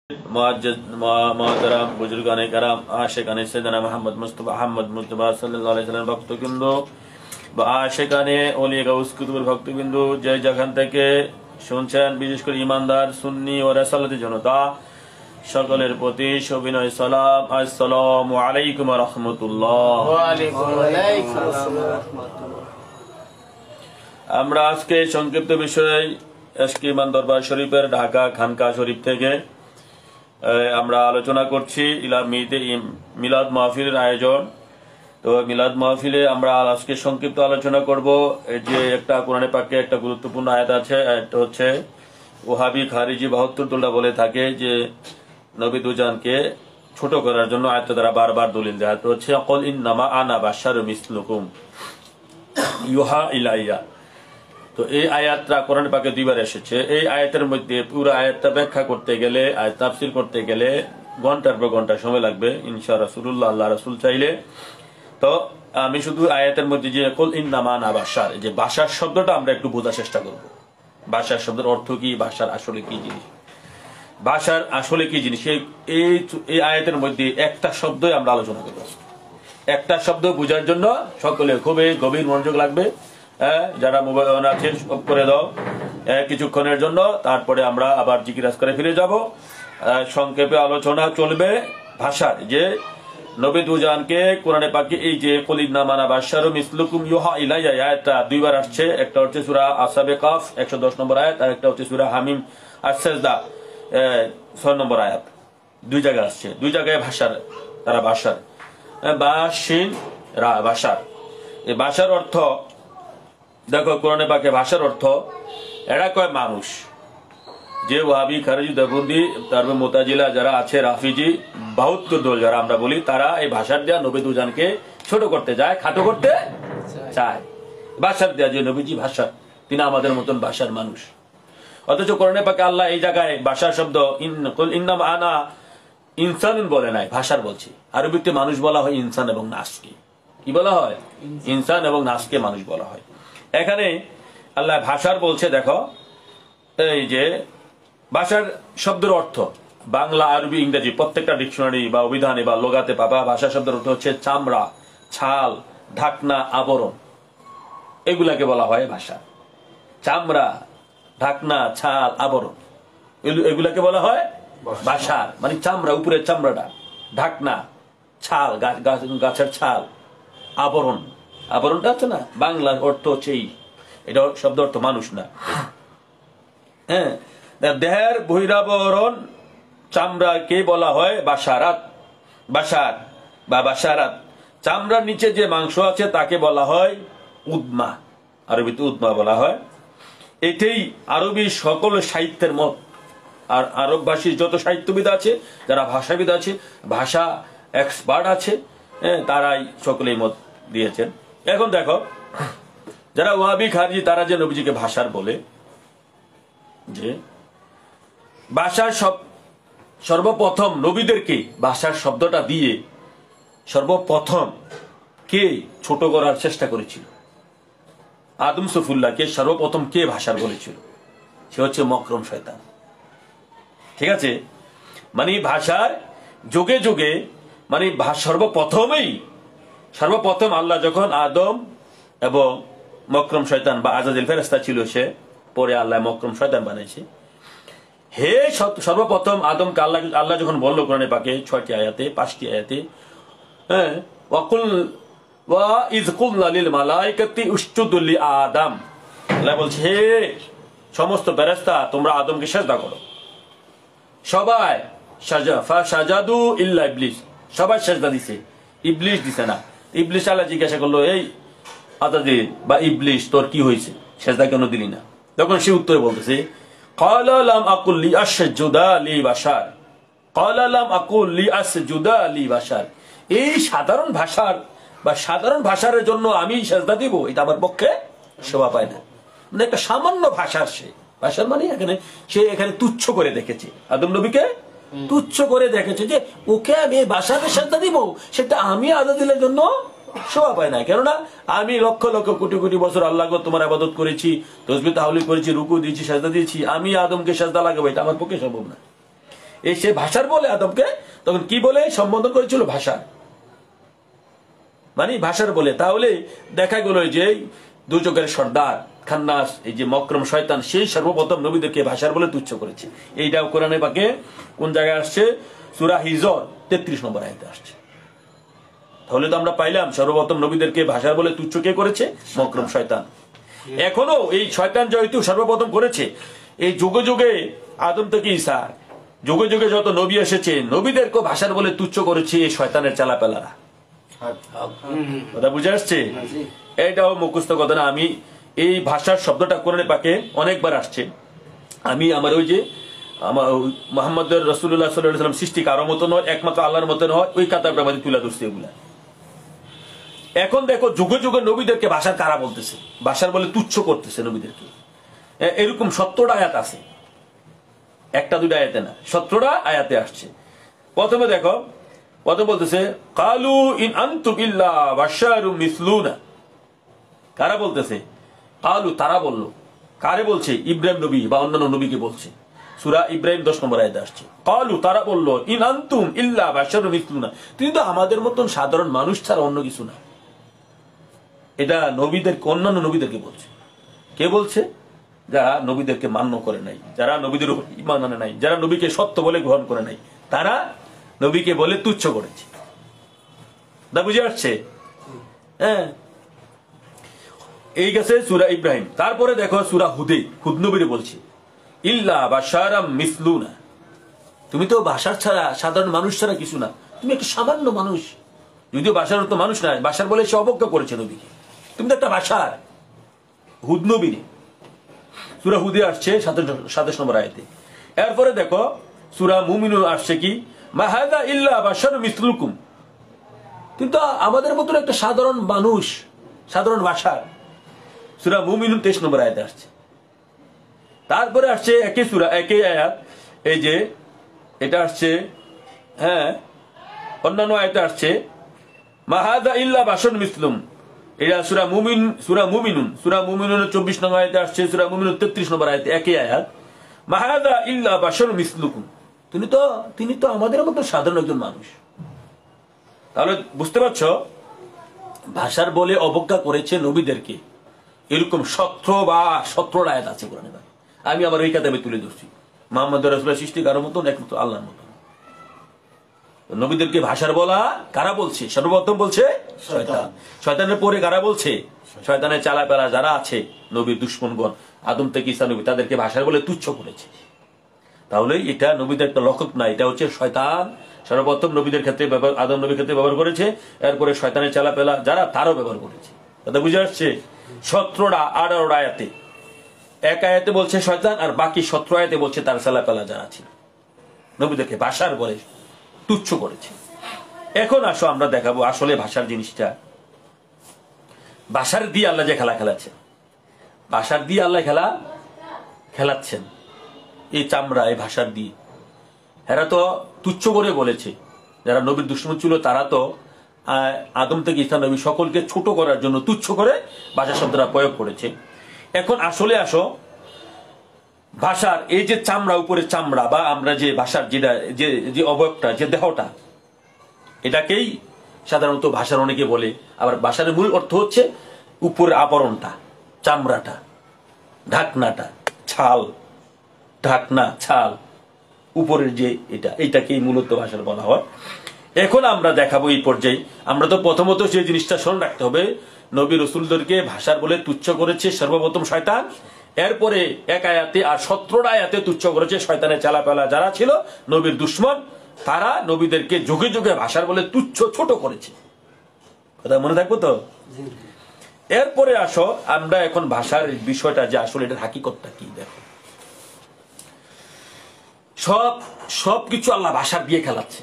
मोहतरम बुजुर्गान कराम आशिकाने सैयदना मोहम्मद मुस्तफा सल्लल्लाहु अलैहि वसल्लम ভক্তবৃন্দ বা আশিকানে ওলি গাউস কুতুবের ভক্তবৃন্দ যে যেখান থেকে শুনছেন, বিশেষ করে ইমানদার সুন্নি ও রাসালাতি জনতা সকলের প্রতি সবিনয় সালাম। আসসালামু আলাইকুম ওয়া রাহমাতুল্লাহ। ওয়া আলাইকুম আসসালাম। আমরা আজকে সংক্ষিপ্ত বিষয় আজকে ইমান দরবার শরীফের ঢাকা খানকা শরীফ থেকে আমরা আলোচনা করছি মিলাদ মাহফিলের আয়োজন। তো মিলাদ মাহফিলে আমরা আজকে সংক্ষিপ্ত আলোচনা করব। এই যে একটা কোরআনে পাকে একটা গুরুত্বপূর্ণ আয়াত আছে, এটা হচ্ছে ওহাবি খারিজি 72 দলটা বলে থাকে যে নবী দুজানকে ছোট করার জন্য আয়াতটা দ্বারা বারবার দলিল দেয়। তো হচ্ছে ক্বাল ইন্নামা আনা বাশারুম মিসলুকুম ইউহা ইলাইয়া। তো এই আয়াতটা কোরআন পাকে দুইবার এসেছে। এই আয়াতের মধ্যে পুরো আয়াতটা ব্যাখ্যা করতে গেলে, তাফসীর করতে গেলে ঘন্টার পর ঘন্টা সময় লাগবে ইনশাআল্লাহ রাসূলুল্লাহ আল্লাহ রাসূল চাইলে। তো আমি শুধু আয়াতের মধ্যে যে কুল ইন্নামা আনা বাশার, যে বাশার শব্দটা আমরা একটু বোঝার চেষ্টা করব। বাশার শব্দের অর্থ কি, বাশার আসলে কি জিনিস, বাশার আসলে কি জিনিস, এই আয়াতের মধ্যে একটা শব্দই আমরা আলোচনা করব। একটা শব্দ বোঝার জন্য সকলে খুবই গভীর মনোযোগ লাগবে। যারা মোবাইল আছে অফ করে দাও কিছুক্ষণের জন্য, তারপরে আমরা আবার জিকিরাজ করে ফিরে যাব। সংক্ষেপে আলোচনা চলবে ভাষার, যে নবী দুজানকে কোরআনে পাকে এই যে কুল ইন্নামা আনা বাশারুম মিসলুকুম ইউহা ইলাইয়া আয়াতটা দুইবার আসছে। একটা হচ্ছে সূরা আসহাবে কাফ 110 নম্বর আয়াত, আর একটা হচ্ছে সূরা হামিম আস-সাজদা 6 নম্বর আয়াত। দুই জায়গায় আসছে, দুই জায়গায় ভাষার, তারা ভাষার বাশিন রা ভাষার। এই ভাষার অর্থ দেখো কোরআনে পাকে ভাষার অর্থ এরা কয় মানুষ। যে ওয়াহাবি খারিজি দেবন্দি তারপর মুতাজিলা যারা আছে, রাফিজি 72 দল যারা আমরা বলি, তারা এই ভাষার দেয়া নবী দুজানকে ছোট করতে যায়, খাটো করতে চায়। ভাষার দেয়া যে নবীজি ভাষা, তিনি আমাদের মতন ভাষার মানুষ। অথচ কোরআনে পাকে আল্লাহ এই জায়গায় ভাষার শব্দ ইন্নামা আনা ইনসানুন বলে নাই, ভাষার বলছি। আরবিতে মানুষ বলা হয় ইনসান এবং নাসকে। কি বলা হয়? ইনসান এবং নাসকে মানুষ বলা হয়। এখানে আল্লাহ ভাষার বলছে। দেখো এই যে ভাষার শব্দের অর্থ বাংলা, আরবি, ইংরেজি প্রত্যেকটা ডিকশনারি বা অভিধানে বা লোগাতে পাবা। ভাষা শব্দের অর্থ হচ্ছে চামড়া, ছাল, ঢাকনা, আবরণ, এগুলাকে বলা হয় ভাষা। চামড়া, ঢাকনা, ছাল, আবরণ, এগুলাকে বলা হয় ভাষার। মানে চামড়া, উপরের চামড়াটা, ঢাকনা, ছাল, গাছের ছাল, আবরণ, আবরণটা হচ্ছে না বাংলার অর্থ হচ্ছে এটা শব্দ অর্থ মানুষ না। হ্যাঁ, দেহের বহিরাবরণ চামড়াকে বলা হয় বাশারাত, বাশার বা বাশারাত। চামড়ার নিচে যে মাংস আছে তাকে বলা হয় উদমা, আরবিতে উদমা বলা হয়। এটাই আরবি সকল সাহিত্যের মত। আর আরব ভাষীর যত সাহিত্যবিদ আছে, যারা ভাষাবিদ আছে, ভাষা এক্সপার্ট আছে, তারাই সকলেই মত দিয়েছেন। এখন দেখো যারা ওয়াহাবি খারিজি, তারা যে নবীজিকে ভাষার বলে, যে ভাষার সর্বপ্রথম নবীদেরকে ভাষার শব্দটা দিয়ে সর্বপ্রথম কে ছোট করার চেষ্টা করেছিল? আদম সফুল্লাহকে সর্বপ্রথম কে ভাষার বলেছিল? সে হচ্ছে মকরম শয়তান। ঠিক আছে, মানে ভাষার যুগে যুগে, মানে সর্বপ্রথম আল্লাহ যখন আদম এবং মকরম শয়তান বা আজাজিল ফেরেশতা ছিল, সে পরে আল্লাহ মকরম শয়তান বানাইছে। হে সর্বপ্রথম আদমকে আল্লাহ যখন বললো কোরআনে পাকে 6টি আয়াতে, 5টি আয়াতে, হ্যাঁ, ওয়াকুল ওয়া ইয কুলনা লিল মালাইকাতি উসজুদু লি আদম, আল্লাহ বলছে হে সমস্ত ফেরেশতা তোমরা আদমকে সিজদা করো। সবাই সাজাদু ইল্লা ইবলিস, সবাই সিজদা দিছে, ইবলিস দিছে না। ইবলিস আল্লাহ জিজ্ঞাসা করলো, এই আজাজিল বা ইবলিস তোর কি হয়েছে, সিজদা কেন দিলি না? তখন সে উত্তরে বলতেছে ক্বালা লাম আকুল লি আসজুদা লি বাশার, ক্বালা লাম আকুল লি আসজুদা লি বাশার। এই সাধারণ ভাষার বা সাধারণ ভাষার জন্য আমি সিজদা দিব, এটা আমার পক্ষে শোভা পায় না। মানে একটা সামান্য ভাষার, সে ভাষার মানে এখানে তুচ্ছ করে দেখেছে, আদম নবীকে তুচ্ছ করে দেখেছে, যে ওকে আমি ভাষাকে সিজদা দিব, সেটা আমি আজাজিলের জন্য শোভা পায় না। কেননা আমি লক্ষ লক্ষ কোটি কোটি বছর আল্লাহ তোমার ইবাদত করেছি, তসবিহ তাহলিল করেছি, রুকু দিয়েছি, সাজদা দিয়েছি, আমি আদমকে সাজদা লাগাবো, এটা আমার পক্ষে সম্ভব না। এই সে ভাষার বলে আদমকে, তখন কি বলে সম্বোধন করেছিল? ভাষার, মানে ভাষার বলে। তাহলে দেখা গেল যে দুর্যোগের সর্দার খান্নাস, এই যে মক্রম শয়তান, সেই সর্বপ্রথম নবীদেরকে ভাষার বলে তুচ্ছ করেছে। এইটাও কোরআনে পাকে কোন জায়গায় আসছে? সূরা হিজর 33 নম্বর আয়াতে আসছে। তাহলে তো আমরা পাইলাম সর্বপ্রথম নবীদেরকে ভাষার বলে তুচ্ছ কে করেছে? মক্রম শয়তান। এখনো এই শয়তান যেহেতু সর্বপ্রথম করেছে, এই যুগে যুগে আদম থেকে ঈসা, যুগে যুগে যত নবী এসেছে, নবীদেরকে ভাষার বলে তুচ্ছ করেছে এই শয়তানের চালাপেলারা। কথা বুঝে আসছে? এটাও মুখস্থ কথা না। আমি এই ভাষার শব্দটা কোরআনে পাকে অনেকবার আসছে। আমি আমার ওই যে আমার মুহাম্মদ রাসূলুল্লাহ সাল্লাল্লাহু আলাইহি ওয়াসাল্লাম সৃষ্টি কারো মতো নয়, একমাত্র আল্লাহর মতো নয়, ওই কাতারটা আমাদের তুলে ধরছে এগুলা। এখন দেখো যুগে যুগে নবীদেরকে ভাষার কারা বলতেছে, ভাষার বলে তুচ্ছ করতেছে নবীদেরকে। এরকম 17টা আয়াত আছে, একটা দুইটা আয়াতে না, 17টা আয়াতে আসছে। প্রথমে দেখো, প্রথম বলতেছে কালু ইন আনতুম ইল্লা বাশারুম মিসলুনা। কারা বলতেছে? কালু, তারা বলল। কারে বলছে? ইব্রাহিম নবী বা অন্যান্য নবীকে বলছে। সূরা ইব্রাহিম 10 নম্বর আয়াতে আসছে। কালু, তারা বলল, ইন আনতুম ইল্লা বাশারুম মিসলুনা, তুমি তো আমাদের মতন সাধারণ মানুষ ছাড়া অন্য কিছু না। এটা নবীদেরকে, অন্যান্য নবীদেরকে বলছে। কে বলছে? যারা নবীদেরকে মান্য করে নাই, যারা নবীদের উপর ঈমান আনে নাই, যারা নবীকে সত্য বলে গ্রহণ করে নাই, তারা নবীকে বলে তুচ্ছ করেছে। তা বুঝে আসছে? হ্যাঁ, এই গেছে সূরা ইব্রাহিম। তারপরে দেখো সূরা হুদে, হুদ নবীরে বলছে ইল্লা বাশারাম মিসলুনা, তুমি তো বাশার ছাড়া, সাধারণ মানুষ ছাড়া কিছু না, তুমি একটা সামান্য মানুষ। যদিও বাশার তো মানুষ নয়, বাশার বলে সে অবজ্ঞা করেছে নবীকে, তুমি তো একটা বাশার। হুদ নবীরে সূরা হুদে আসছে 27 নম্বর আয়াতে। এরপরে দেখো সূরা মুমিনুন আসছে কি, মা হাযা ইল্লা বাশারুম মিসলুকুম, তুমি তো আমাদের মতন একটা সাধারণ মানুষ, সাধারণ বাশার। সূরা মুমিনুন 23 নম্বর আয়াতে আসছে। তারপরে আসছে একই সূরা, একই আয়াত, এই যে এটা আসছে, হ্যাঁ, অন্যান্য আয়াতে আসছে মা হাযা ইল্লা বাশারুম মিসলুম। এটা সূরা মুমিনুন 24 নম্বর আয়াতে আসছে, সূরা মুমিনুন 33 নম্বর আয়াতে একই আয়াত, মা হাযা ইল্লা বাশারুম মিসলুকুম, তিনি তো আমাদের মতো সাধারণ একজন মানুষ। তাহলে বুঝতে পারছো, ভাষার বলে অবজ্ঞা করেছে নবীদেরকে এরকম 17 আয়াত আছে কোরআনে। আমি আমার ওই কাতাবে তুলে ধরছি। মুহাম্মদ রাসূলুল্লাহ সৃষ্টি কারো মতন, একমাত্র আল্লাহর মতন। নবীদেরকে ভাষার বলা কারা বলছে? সর্বপ্রথম বলছে শয়তান। শয়তানের পরে কারা বলছে? শয়তানের চালাপেলা যারা আছে, নবীর দুশমনগণ, আদম থেকে ঈসা নবী, তাদেরকে ভাষার বলে তুচ্ছ করেছে। তাহলে এটা নবীদের একটা লক্ষণ না, এটা হচ্ছে শয়তান সর্বপ্রথম নবীদের ক্ষেত্রে আদম নবীর ক্ষেত্রে ব্যবহার করেছে, এরপরে শয়তানের চালাপেলা যারা, তারও ব্যবহার করেছে। কথা বুঝে আসছে? 18 আয়াতে, এক আয়াতে বলছে শয়তান, আর বাকি 17 আয়াতে বলছে তার চালাপেলা যারা ছিল, নবীদেরকে ভাষার বলে তুচ্ছ করেছে। এখন আসো আমরা দেখাবো আসলে ভাষার জিনিসটা। ভাষার দিয়ে আল্লাহ যে খেলা খেলাচ্ছেন, ভাষার দিয়ে আল্লাহ খেলাচ্ছেন, এই চামড়া, এই ভাষার দিয়ে। এরা তো তুচ্ছ করে বলেছে, যারা নবীর দুশমন ছিল তারা তো আদম থেকে ঈসা নবী সকলকে ছোট করার জন্য তুচ্ছ করে ভাষা শব্দটা প্রয়োগ করেছে। এখন আসলে আসো ভাষার এই যে চামড়া, উপরে চামড়া, বা আমরা যে ভাষার যে অবয়বটা, যে দেহটা, এটাকেই সাধারণত ভাষার অনেকে বলে। আবার ভাষার মূল অর্থ হচ্ছে উপরের আবরণটা, চামড়াটা, ঢাকনাটা, ছাল, ঢাকনা, ছাল, উপরের যে এইটাকেই মূলত ভাষার বলা হয়। এখন আমরা দেখাবো এই পর্যায়ে। আমরা তো প্রথমত সেই জিনিসটা স্মরণ রাখতে হবে, নবী রাসূলদেরকে ভাষার বলে তুচ্ছ করেছে সর্বপ্রথম শয়তান। এরপরে এক আয়াতে আর 17 আয়াতে তুচ্ছ করেছে শয়তানের চালাপেলা যারা ছিল, নবীর দুশমন, তারা নবীদেরকে যুগে যুগে ভাষার বলে তুচ্ছ, ছোট করেছে। কথা মনে থাকবো তো? এরপরে আসো আমরা এখন ভাষার বিষয়টা, যে আসলে এটার হাকিকতটা কি। দেখো, সবকিছু আল্লাহ ভাষার দিয়ে খেলাচ্ছে।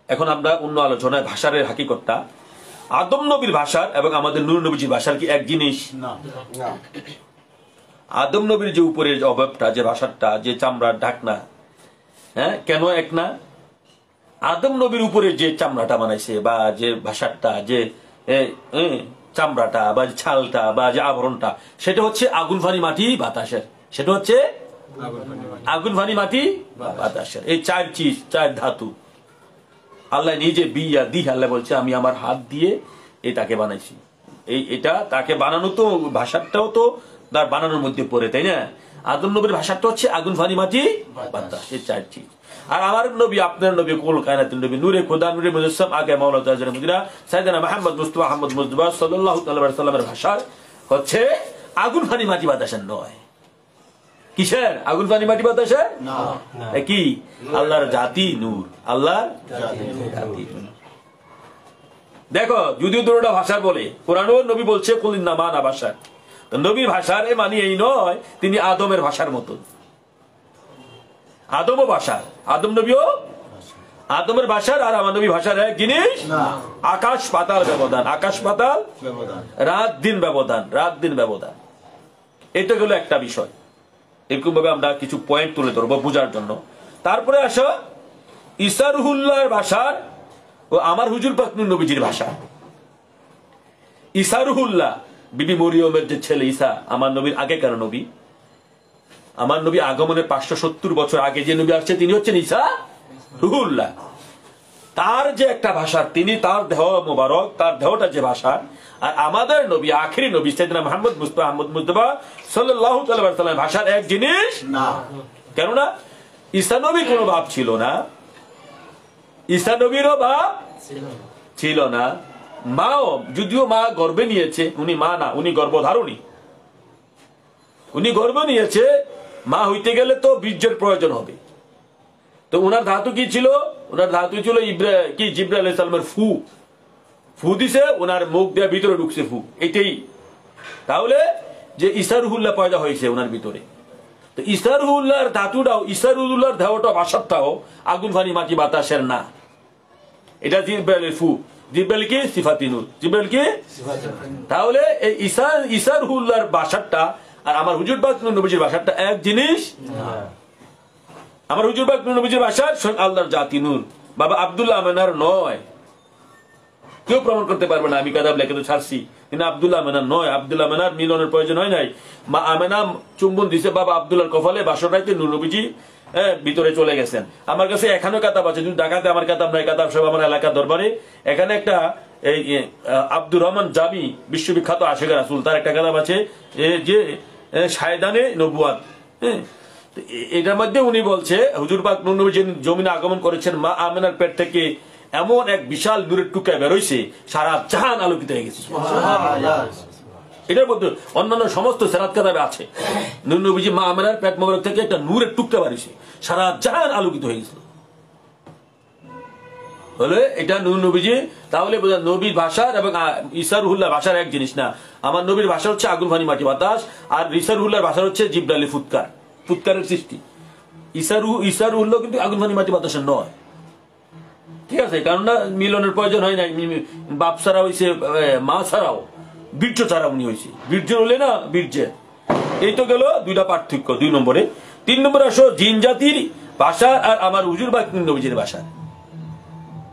এখন আমরা অন্য আলোচনায় ভাষার হাকিকতটা, আদম নবীর ভাষার এবং আমাদের নূর নবীজির ভাষার কি এক জিনিস? না। আদম নবীর যে উপরের অবয়বটা, যে ভাষাটা, যে চামড়ার ঢাকনা, হ্যাঁ, কেন এক না? আদম নবীর উপরে যে চামড়াটা বানাইছে, বা যে ভাষাটা, যে চামড়াটা, বা ছালটা, বা যে আবরণটা, সেটা হচ্ছে আগুন, পানি, মাটি, বাতাসের, সেটা হচ্ছে আগুন পানি মাটি বাতাসের, এই 4 চিজ, 4 ধাতু আল্লাহ নিজে বিয়া দি আল্লাহ বলছে আমি আমার হাত দিয়ে এটাকে বানাইছি। এটা তাকে বানানো তো ভাষাটাও তো তার বানানোর মধ্যে পড়ে, তাই না? আদম নবীর ভাষাটা হচ্ছে আগুন পানি মাটি বাতাস, এই 4 চিজ। আর আমার নবী, আপনার নবী, কুল কায়নাতুন নবী, নূরে খোদা, নূরে মুজাসসাম, আগে মাওলা তাআলা মুদিরা সাইয়েদনা মুহাম্মদ মুস্তাফা আহমদ মুজতবা সাল্লাল্লাহু আলাইহি ওয়াসাল্লামের ভাষা হচ্ছে আগুন পানি মাটি বাতাসের নয়। কিসের? আগুন পানি মাটি বাতাসের না, কি? আল্লাহর জাতি নূর, আল্লাহর জাতি নূর। দেখো, যদিও দুটোটা ভাষার বলে, কোরআনও নবী বলছে কুল ইন্নামা আনা ভাষা, তো নবীর ভাষার মানে এই নয় তিনি আদমের ভাষার মতন। আদমও ভাষার, আদম নবীও আদমের ভাষার আর আমার নবী ভাষার এক জিনিস। আকাশ পাতাল ব্যবধান, আকাশ পাতাল রাত দিন ব্যবধান, রাত দিন ব্যবধান। এটা হলো একটা বিষয়। এরকম ভাবে আমরা কিছু পয়েন্ট তুলে ধরবো বোঝার জন্য। তারপরে আসো ঈসা রুহুল্লাহর ভাষার ও আমার হুজুর পাক নূর নবীজির ভাষা। ঈসা রুহুল্লাহ বিবি মরিয়মের যে ছেলে ঈসা, আমার নবীর আগেকার নবী, আমার নবী আগমনের 570 বছর আগে যে নবী আসছে তিনি হচ্ছেন ঈসা রুহুল্লাহ। তার যে একটা ভাষা, তিনি তার দেহ মোবারক, তার দেহটা যে ভাষা, আর আমাদের নবী আখেরি নবী সাইয়েদনা মুহাম্মদ মুস্তাফা আহমদ মুজতবা সাল্লাল্লাহু আলাইহি ওয়াসাল্লাম ভাষার এক জিনিস না। কেননা ঈসা নবী কোনো বাপ ছিল না, ঈসা নবীরও বাপ ছিল না, মাও যদিও মা গর্ভে নিয়েছে, উনি মা না, উনি গর্ভধারণী, উনি গর্ভ নিয়েছে। মা হইতে গেলে তো বীর্যের প্রয়োজন হবে, তো উনার ধাতু কি ছিল? উনার ধাতু ছিল জিবরাইল আলাইহিস সালামের ফু। ফু দিছে, ওনার মুখ দিয়ে ভিতরে ঢুকছে ফু, এটাই। তাহলে যে ঈসা রুহুল্লাহ পয়দা হয়েছে ওনার ভিতরে, তো ঈসা রুহুল্লাহর ধাতুটাও, ঈসা রুহুল্লাহর দেহটা ভাষাটাও আগুন পানি মাটি বাতাসের না, এটা জিবরাইলের ফু। জিবরাইল কি? সিফাতি নূর। জিবরাইল কি? তাহলে এই ঈসা রুহুল্লাহর ভাষাটা আর আমার হুজুর পাক নূর নবীজির ভাষাটা এক জিনিস। আমার হুজুর পাক নূর নবীজির ভাষা আল্লাহর জাতি নূর, বাবা আব্দুল্লাহ আমেনার নয়। কেউ প্রমাণ করতে পারবে না, আমি কাদাব লেখে তো ছাড়ছি, তিনি আব্দুল্লাহ আমেনার নয়। আব্দুল্লাহ আমেনার মিলনের প্রয়োজন হয় নাই। মা আমেনা চুম্বন দিছে বাবা আব্দুল্লাহর কপালে, বাসর রাইতে নূর নবীজি ভিতরে চলে গেছেন। আমার কাছে এখানেও কাতাব আছে, কিন্তু ঢাকাতে আমার কাতাব নাই, কাতাব সব আমার এলাকার দরবারে। এখানে একটা এই আব্দুর রহমান জামি, বিশ্ববিখ্যাত আশিক রাসূল, তার একটা কাতাব আছে যে শায়দানে নবুয়াত। এটার মধ্যে উনি বলছে হুজুর পাক নূর নবী জমিনে আগমন করেছেন, মা আমেনার পেট থেকে এমন এক বিশাল নূরের টুকরা বেরোইছে, সারা জাহান আলোকিত হয়ে গেছে। এটার মধ্যে অন্যান্য সমস্ত সেরাত কাতাবে আছে, নূর নবীজি মা আমেনার পেট মোবারক থেকে একটা নূরের টুকরা বেরিয়েছে, সারা জাহান আলোকিত হয়ে গেছিল। বলে এটা নূর নবীজি। তাহলে বোঝা নবীর ভাষার এবং ঈসা রুহুল্লাহ ভাষার এক জিনিস না। আমার নবীর ভাষা হচ্ছে আগুন পানি মাটি বাতাস, আর ঈসা রুহুল্লাহর ভাষা হচ্ছে জিবরাইলের ফুৎকার, ফুৎকারের সৃষ্টি। ঈসা রুহুল্লাহ কিন্তু আগুন পানি মাটি বাতাসের নয়, ঠিক আছে? কেননা মিলনের প্রয়োজন হয় নাই, বাপ ছাড়া হয়েছে, মা ছাড়াও, বীর্য ছাড়া উনি হয়েছে, বীর্য হলে না বীর্যের। এই তো গেল দুইটা পার্থক্য 2 নম্বরে। 3 নম্বরে আসো জিন জাতির ভাষা আর আমার হুজুর পাক নবীজির ভাষা।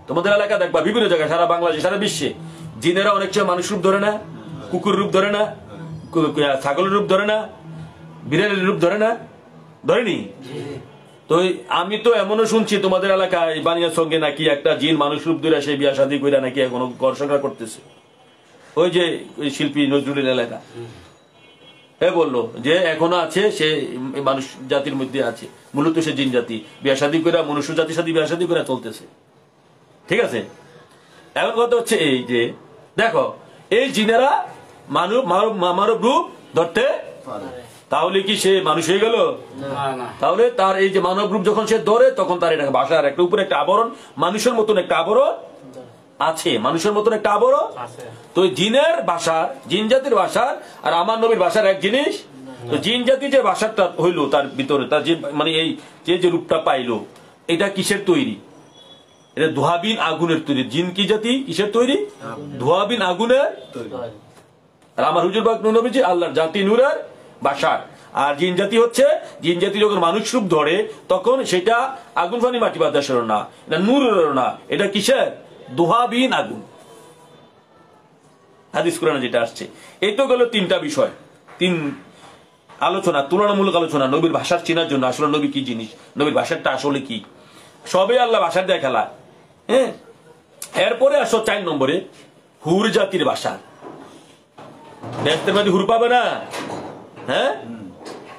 তোমাদের এলাকা দেখবা বিভিন্ন জায়গায়, সারা বাংলাদেশে, সারা বিশ্বে জিনেরা অনেক সময় মানুষ রূপ ধরে না, কুকুর রূপ ধরে না, ছাগলের রূপ ধরে না, বিড়ালের রূপ ধরে না, ধরেনি? তো আমি তো এমনও শুনছি তোমাদের এলাকায় বানিয়ার সঙ্গে নাকি একটা জিন মানুষ রূপ ধরে সেই বিয়া শাদী করে নাকি এখনো গড়সংসার করতেছে। ওই যে শিল্পী নজরুলের এলাকা বললো যে এখনো আছে, সে মানুষ জাতির মধ্যে আছে, মূলত সে জিন জাতি, বিয়া শাদী করে মনুষ্য জাতির সাথে বিয়া শাদী করে চলতেছে, ঠিক আছে? এখন কথা হচ্ছে এই যে দেখো এই জিনেরা মানব রূপ ধরতে, তাহলে কি সে মানুষ হয়ে গেল? তাহলে তার এই যে মানব রূপ যখন সে ধরে, তখন তার এটা ভাষার একটা উপরে একটা আবরণ, মানুষের মতন একটা আবরণ আছে, মানুষের মতন একটা আবরণ। তো জিনের ভাষার, জিন জাতির ভাষার আর আমার নবীর ভাষার এক জিনিস। তো জিন জাতি যে ভাষাটা হইলো, তার ভিতরে তার যে মানে এই যে রূপটা পাইলো, এটা কিসের তৈরি? এটা ধোঁয়াবিন আগুনের তৈরি। জিন কি জাতি কিসের তৈরি? ধোঁয়াবিন আগুনের তৈরি। আর আমার হুজুর পাক নূর নবীজি আল্লাহর জাতি নূরের ভাষার। আর জিন জাতি হচ্ছে, জিন জাতি যখন মানুষ রূপ ধরে তখন সেটা আগুন পানি মাটি বাতাসের না, এটা নূরের না, এটা কিসের? ধোঁয়াবিন আগুন। হাদিস কোরআনে যেটা আসছে। এই তো গেল 3টা বিষয়। আলোচনা, তুলনামূলক আলোচনা নবীর ভাষার চেনার জন্য, আসলে নবী কি জিনিস, নবীর ভাষাটা আসলে কি, সবে আল্লাহ ভাষার দেয় খেলা। হ্যাঁ, এরপরে আসো 4 নম্বরে হুর জাতির ভাষা। বেহেশতের মধ্যে হুর পাবে না? হ্যাঁ,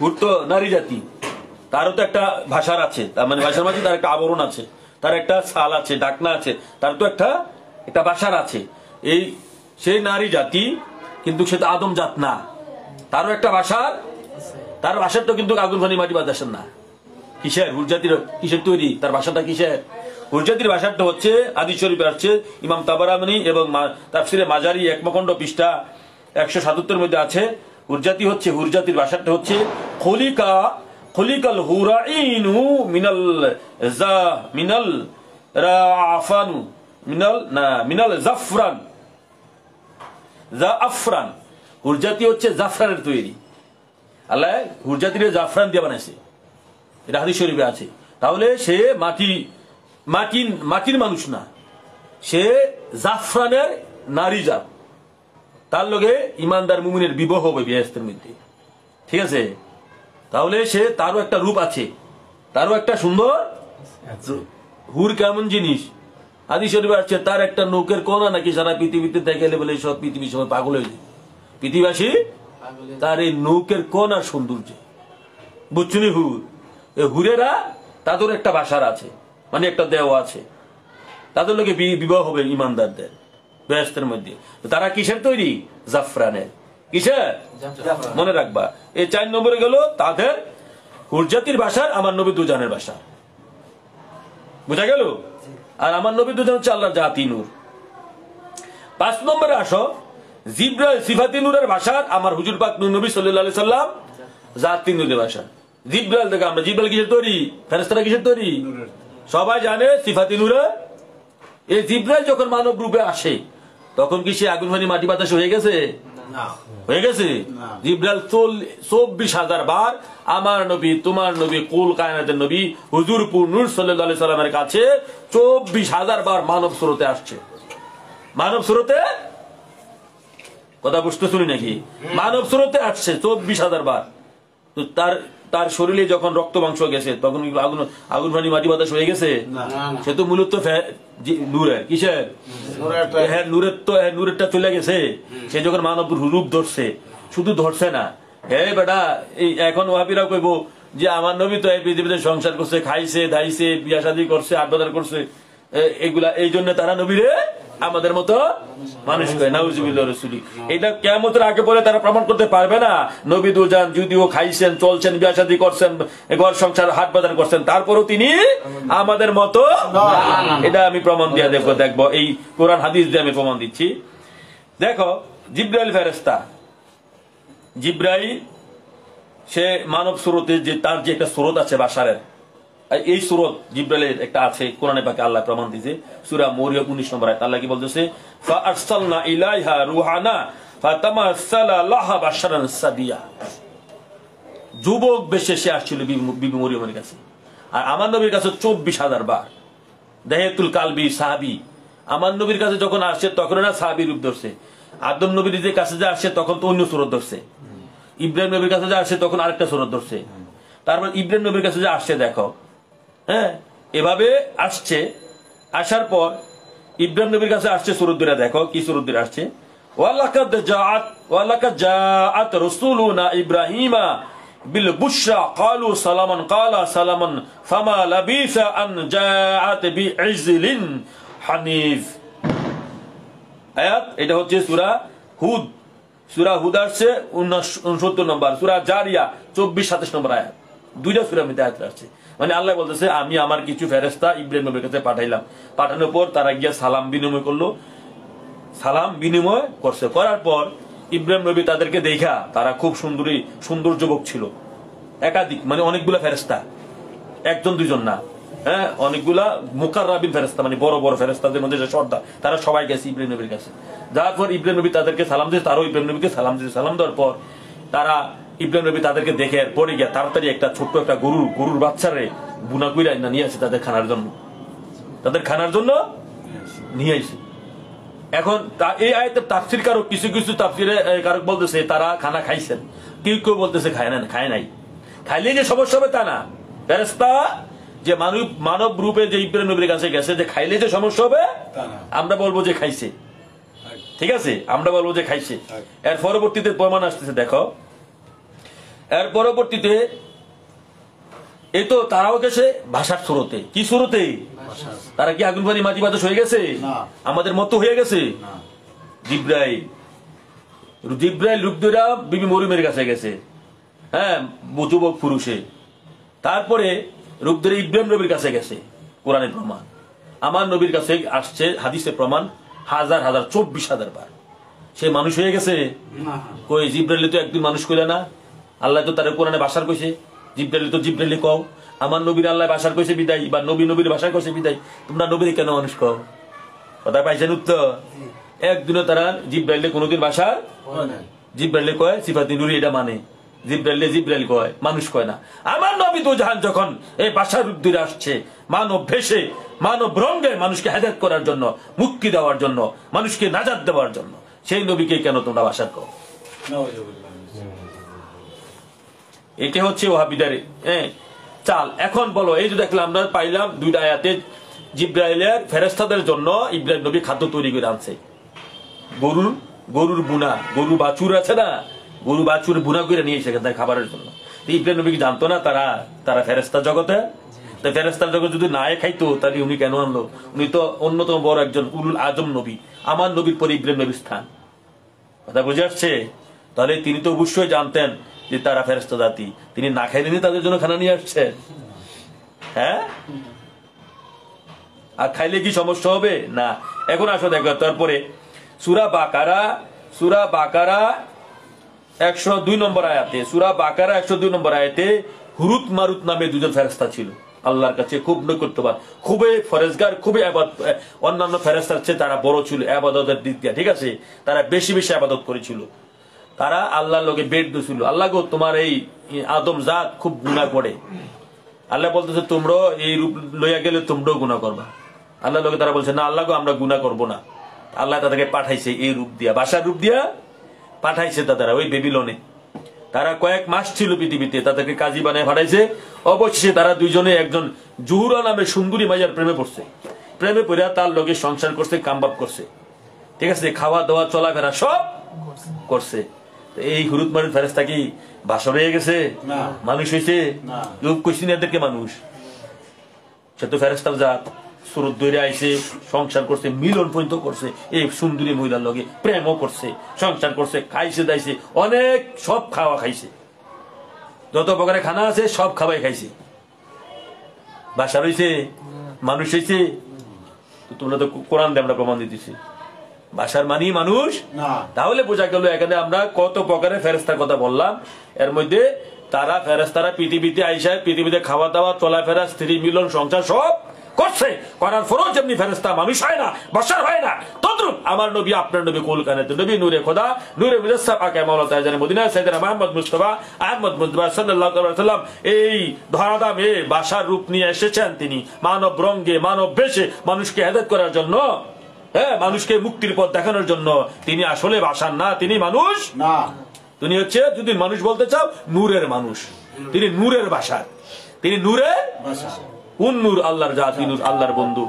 হুর তো নারী জাতি, তারও তো একটা ভাষার আছে, তার মানে ভাষার মাঝে তার একটা আবরণ আছে, তার একটা ছাল আছে, ডাকনা আছে, তার তো একটা ভাষার আছে। এই সেই নারী জাতি, কিন্তু সে তো আদম জাত না, তারও একটা ভাষার, তার ভাষাটা কিন্তু আগুন পানি মাটি বাতাসের না। কিসের? হুর জাতির কিসের তৈরি, তার ভাষাটা কিসের? হুর জাতির ভাষাটা হচ্ছে হাদিস শরীফে আসছে, ইমাম তাবারানি এবং তাফসিরে মাজারি একমখণ্ড পৃষ্ঠা 177 মধ্যে আছে। হুর জাতির ভাষাটা হচ্ছে খলিকাল হুরাইনু মিনাল রাফানু মিনাল জাফরান। হুর জাতি হচ্ছে জাফরানের তৈরি। আল্লাহ হুর জাতির জাফরান দিয়ে বানাইছে, এটা হাদিস শরীফে আছে। তাহলে সে মাটির মানুষ না, সে জাফরানের নারী জাত। তার লগে ইমানদার মুমিনের বিবাহ হবে বেহেশতের মধ্যে, ঠিক আছে? তাহলে সে তারও একটা রূপ আছে, তারও একটা সুন্দর হুর কেমন জিনিস হাদিস শরীফে আসছে, তার একটা নৌকের কোনা নাকি সারা পৃথিবীতে দেখাইলে বলে সব পৃথিবীর সময় পাগল হয়ে যায়। পৃথিবীবাসী তার এই নৌকের কোনা সৌন্দর্য বুঝছুনি। হুরেরা তাদের একটা ভাষার আছে, মানে একটা দেহ আছে, তাদের লোকে বিবাহ হবে ইমানদারদের বেহেশতের মধ্যে। তারা কিসের তৈরি? জাফরানের। কিসের? মনে রাখবা। এই 4 নম্বরে গেল তাদের হুর জাতির ভাষার, আমার নবী দুজানের ভাষা। বুঝা গেল? আর আমার নবী দুজন হচ্ছে আল্লাহর জাতি নূর। 5 নম্বরে আসো জিব্রাইল সিফাতি নূরের ভাষার, আমার হুজুর পাক নবী সাল্লাল্লাহু আলাইহি সাল্লাম জাতি নূরের ভাষা। জিব্রাইল দেখো আমরা, জিব্রাইল কিসের তৈরি? ফেরেশতারা কিসের তৈরি? সবাই জানে সিফাতি নূরে। এই জিব্রাইল যখন মানব রূপে আসে তখন কি সে আগুন পানি মাটি বাতাস হয়ে গেছে? হয়ে গেছে। জিব্রাইল 24,000 বার আমার নবী, তোমার নবী, কুল কায়নাতের নবী হুজুরপুর নূর সাল্লাল্লাহু আলাইহি সাল্লামের কাছে 24,000 বার মানব স্রোতে আসছে। মানব স্রোতে, কথা বুঝতে শুনি নাকি? মানব স্রোতে আসছে 24,000 বার। তো তার শরীরে যখন রক্ত মাংস গেছে তখন আগুন পানি মাটি বাতাস হয়ে গেছে? সে তো মূলত নূরের, কিসের? নূরেরটা চলে গেছে। সে যখন মানব রূপ ধরছে, শুধু ধরছে না, হে বেটা, এই এখন ওয়াহাবিরা কইব যে আমার নবী তো এই পৃথিবীতে সংসার করছে, খাইছে দাইছে, বিয়া শাদী করছে, আট বাজার করছে, এগুলা এই জন্য তারা নবীরে আমাদের মতো মানুষ করে। নাউজুবিল্লাহ রাসূলি। এটা কিয়ামতের আগে পরে তারা প্রমাণ করতে পারবে না নবী দুজান যদিও খাইছেন, চলছেন, বিয়া শাদী করছেন, ঘর সংসার হাট বাজার করছেন, তারপরেও তিনি আমাদের মতো। এটা আমি প্রমাণ দিয়ে দেখবো, এই কোরআন হাদিস দিয়ে আমি প্রমাণ দিচ্ছি। দেখো জিব্রাইল ফেরেশতা, জিব্রাইল সে মানব স্রোতে, যে তার যে একটা স্রোত আছে বাশারের, এই সুরত জিব্রাইলের একটা আছে কোরআনে পাকে আল্লাহ প্রমাণ দিয়েছে। সূরা মরিয়ম 19 নম্বর আয়াত আল্লাহ কি বলতেছে? ফাআরসালনা ইলাইহা রূহানা ফাতামাসালা লাহা বাশারান সাদিয়া। যুবক বেশে সে আসছিল বিবি মরিয়মের কাছে, আর আমার নবীর কাছে 24,000 বার। দেহেতুল কালবি সাহাবী আমার নবীর কাছে যখন আসছে তখন না সাহাবী রূপ ধরছে। আদম নবীর কাছে যা আসছে তখন তো অন্য সুরত ধরছে। ইব্রাহিম নবীর কাছে যা আসছে তখন আরেকটা সুরত ধরছে। তারপর ইব্রাহিম নবীর কাছে যা আসছে দেখো, হ্যাঁ, এভাবে আসছে। আসার পর ইব্রাহিম নবীর কাছে আসছে সুরত ধরে, দেখো কি সুরত ধরে আসছে? ওয়ালাকাদ জাআত রাসূলুনা ইব্রাহিমা বিল বুশরা ক্বালু সালামান ক্বালা সালামান ফামা লাবিসা আন জাআত বিইজলিন হানিফ। আয়াত এটা হচ্ছে সূরা হুদ। সূরা হুদ আসছে 69 নম্বর, সূরা জারিয়া 24-27 নম্বর আয়াত। দুইটা সূরার মধ্যে আয়াত আসছে। মানে আল্লাহ বলতেছে আমি আমার কিছু ফেরেশতা ইব্রাহিম নবীর কাছে পাঠাইলাম, পাঠানোর পর তারা গিয়া সালাম বিনিময় করলো, সালাম বিনিময় করছে। করার পর ইব্রাহিম নবী তাদেরকে দেখা, তারা খুব সুন্দর যুবক ছিল, একাধিক, মানে অনেকগুলা ফেরেশতা, একজন দুইজন না, হ্যাঁ, অনেকগুলা মুকাররাবিন ফেরেশতা, মানে বড় বড় ফেরেশতাদের মধ্যে যে সর্দার, তারা সবাই গেছে ইব্রাহিম নবীর কাছে। যাওয়ার পর ইব্রাহিম নবী তাদেরকে সালাম দিয়েছে, তারাও ইব্রাহিম নবীকে সালাম দিয়েছে। সালাম দেওয়ার পর তারা ইব্রাহিম নবী তাদেরকে দেখে পড়ে গিয়া তাড়াতাড়ি একটা ছোট্ট একটা গরুর বাচ্চারে বুনা কইরা নিয়ে আসে তাদের খানার জন্য নিয়ে আসে। এখন এই আয়াতের তাফসীর কারক কিছু তাফসীরে কারক বলতেছে তারা খানা খাইছেন, কেউ কেউ বলতেছে খায় না, খায় নাই। খাইলে যে সমস্যা হবে তা না। ফেরেশতা যে মানব রূপে যে ইব্রাহিম নবীর কাছে গেছে, যে খাইলে যে সমস্যা হবে আমরা বলবো যে খাইছে, ঠিক আছে, আমরা বলবো যে খাইছে। এর পরবর্তীতে প্রমাণ আসতেছে, দেখো এর পরবর্তীতে এই তো তারাও গেছে ভাষার স্রোতে। কি স্রোতে? তারা কি আগুন পানি মাটি বাতাস হয়ে গেছে? আমাদের মতো হয়ে গেছে? জিব্রাইল রূপদুরা বিবি মরিমের কাছে গেছে, হ্যাঁ, যুবক পুরুষে। তারপরে রূপদুরা ইব্রাহিম নবীর কাছে গেছে, কোরআনের প্রমাণ। আমার নবীর কাছে আসছে হাদিসের প্রমাণ 1000 24,000 বার। সে মানুষ হয়ে গেছে? কই, জিব্রাইল তো একদিন মানুষ কইলে না। আল্লাহ তো তার কোরআনে ভাষার কইছে, জিব্রাইল তো জিব্রাইল কও। আমার নবীর আল্লাহ ভাষার কইছে বিদায়, বা নবীর ভাষায় কইছে বিদায়, তোমরা নবীর কেন মানুষ কও? কথা পাইছেন উত্তর? একদিনও তারা জিব্রাইলে কোনোদিন ভাষার, জিব্রাইলে কয় সিফাতি নুরি, এটা মানে জিব্রাইল কয়, মানুষ কয় না। আমার নবী দু জাহান যখন এই ভাষার রূপ ধরে আসছে, মানব ভেষে মানব রঙ্গে মানুষকে হেদায়েত করার জন্য, মুক্তি দেওয়ার জন্য, মানুষকে নাজাত দেওয়ার জন্য, সেই নবীকে কেন তোমরা ভাষার কও? এটা হচ্ছে ওয়াহাবিদের চাল। এখন বলো, এই যে দেখলাম আমরা পাইলাম দুইটা আয়াতে জিব্রাইলের ফেরেশতাদের জন্য ইব্রাহিম নবী খাদ্য তৈরি করে আনছে। গরুর বুনা, গরু বাছুর আছে না, গরু বাছুর বুনা করে নিয়ে এসে তার খাবারের জন্য। ইব্রাহিম নবী কি জানতো না তারা ফেরেশতা জগতে? ফেরেশতার জগৎ যদি না খাইতো তাহলে উনি কেন আনলো? উনি তো অন্যতম বড় একজন উলুল আজম নবী, আমার নবীর পরে ইব্রাহিম নবীর স্থান। কথা বুঝে আসছে? তাহলে তিনি তো অবশ্যই জানতেন যে তারা ফেরেশতা জাতি। তিনি না খাইলেনি তাদের জন্য খানা নিয়ে আসছেন, হ্যাঁ? আর খাইলে কি সমস্যা হবে? না। এখন আসো দেখো, তারপরে সূরা বাকারা 102 নম্বর আয়াতে, সূরা বাকারা 102 নম্বর আয়াতে হুরুত মারুত নামে দুজন ফেরেশতা ছিল, আল্লাহর কাছে খুব নৈকট্যবান, খুবই ফরেজগার, খুবই অন্যান্য ফেরেশতার চেয়ে তারা বড় ছিল ইবাদতের দিক দিয়ে, ঠিক আছে? তারা বেশি ইবাদত করেছিল। তারা আল্লাহর লোকে বেদ দিছিল, আল্লাহ গো তোমার এই আদম জাত খুব গুনাহ করে। আল্লাহ বলতেছে তোমরা এই রূপ লইয়া গেলে তোমরাও গুনাহ করবা। আল্লাহ লোকে তারা বলছে না আল্লাহ গো আমরা গুনাহ করবো না। আল্লাহ তাদেরকে পাঠাইছে এই রূপ দিয়া, ভাষার রূপ দিয়া পাঠাইছে তারা ওই বেবিলনে। তারা কয়েক মাস ছিল পৃথিবীতে, তাদেরকে কাজী বানায় পাঠাইছে। অবশেষে তারা দুইজনে একজন জুহুরা নামে সুন্দরী মাইয়ার প্রেমে পড়ছে। প্রেমে পড়িয়া তার লগে সংসার করছে, কামবাব করছে, ঠিক আছে, খাওয়া দাওয়া চলাফেরা সব করছে। এই হুরুত মারুত ফেরেশতা কি ভাষা রয়ে গেছে? মানুষ হয়েছে? এদেরকে মানুষ? সে তো ফেরেশতার জাত, সুরত ধরে আইসে, সংসার করছে, মিলন পর্যন্ত করছে, এই সুন্দরী মহিলার লগে প্রেমও করছে, সংসার করছে, খাইছে দাইছে, অনেক সব খাওয়া খাইছে, যত প্রকারে খানা আছে সব খাওয়াই খাইছে। ভাষা রয়েছে? মানুষ হয়েছে? তোমরা তো কোরআন দিয়ে আমরা প্রমাণ দিতেছি ভাষার মানি মানুষ। তাহলে বোঝা গেল এখানে আমরা কত প্রকারের ফেরেশতার কথা বললাম। এর মধ্যে ফেরেশতারা পৃথিবীতে আইসা পৃথিবীতে খাওয়া দাওয়া চলাফেরা স্ত্রী মিলন সংসার সব করছে, করার পরও যেমনি ফেরেশতা মানুষ হয় না, বাশার হয় না, তদ্রুপ আমার নবী আপনার নবী কুল কানাতে নবী নূরে খোদা নূরে মুজাসসাব আকে মাওলা তাআলা মদিনা সাইয়েদনা মুহাম্মদ মুস্তাফা আহমদ মুজতবা সাল্লাল্লাহু আলাইহি ওয়াসাল্লাম এই ধরাধামে বাশার রূপ নিয়ে এসেছেন। তিনি মানব রঙ্গে মানব বেশে মানুষকে হেদায়েত করার জন্য, হ্যাঁ, মানুষকে মুক্তির পথ দেখানোর জন্য। তিনি আসলে বাশার না, তিনি মানুষ না। তিনি হচ্ছে, যদি মানুষ বলতে চাও, নূরের মানুষ। তিনি নূরের বাশার, তিনি নূরের নূর, আল্লাহর জাতি নূর, আল্লাহর বন্ধু।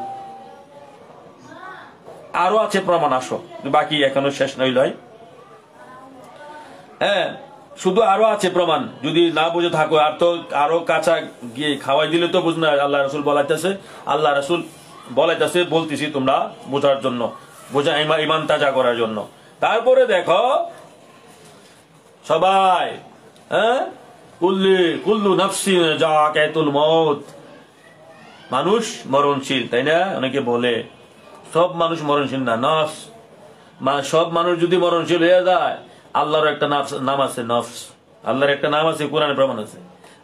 আরো আছে প্রমাণ, আসো, বাকি এখনো শেষ নইল। হ্যাঁ, শুধু আরো আছে প্রমাণ, যদি না বুঝে থাকো। আর তো আরো কাঁচা গিয়ে খাওয়াই দিলে তো বুঝ না। আল্লাহ রাসূল বলাইতেছে, আল্লাহ রাসূল বলাইতেছে, বলতেছি তোমরা বোঝার জন্য, বোঝা ইমান তাজা করার জন্য। তারপরে দেখো সবাই, হ্যাঁ, কুল্লু নাফসিন যাকাতুল মউত, মানুষ মরণশীল, তাই না? অনেকে বলে সব মানুষ মরণশীল না, নফস। সব মানুষ যদি মরণশীল হয়ে যায়, আল্লাহর একটা নাম আছে নফস। আল্লাহর একটা নাম আছে, কোরআনে প্রমাণ আছে।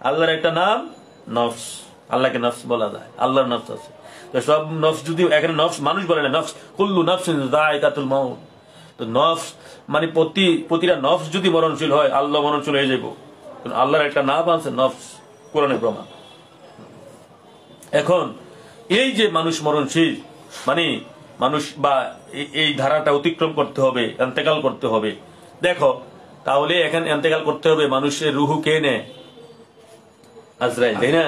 আল্লাহর একটা নাম নফস, আল্লাহকে নফস বলা যায়, আল্লাহর নফস আছে। তো সব নফস যদি, এখানে নফস মানুষ বলে না, নফস কুল্লু নাফসিন যায়কাতুল মাউত। তো নফস মানে প্রতিটা নফস যদি মরণশীল হয়, আল্লাহ মরণশীল হয়ে যাবো। আল্লাহর একটা নাম আছে নফস, কোরআনে প্রমাণ। এখন এই যে মানুষ মরণশীল, মানে মানুষ বা এই ধারাটা অতিক্রম করতে হবে, ইন্তেকাল করতে হবে। দেখো তাহলে এখন ইন্তেকাল করতে হবে, মানুষের রুহু কে নেয়? আজরাইল, তাই না?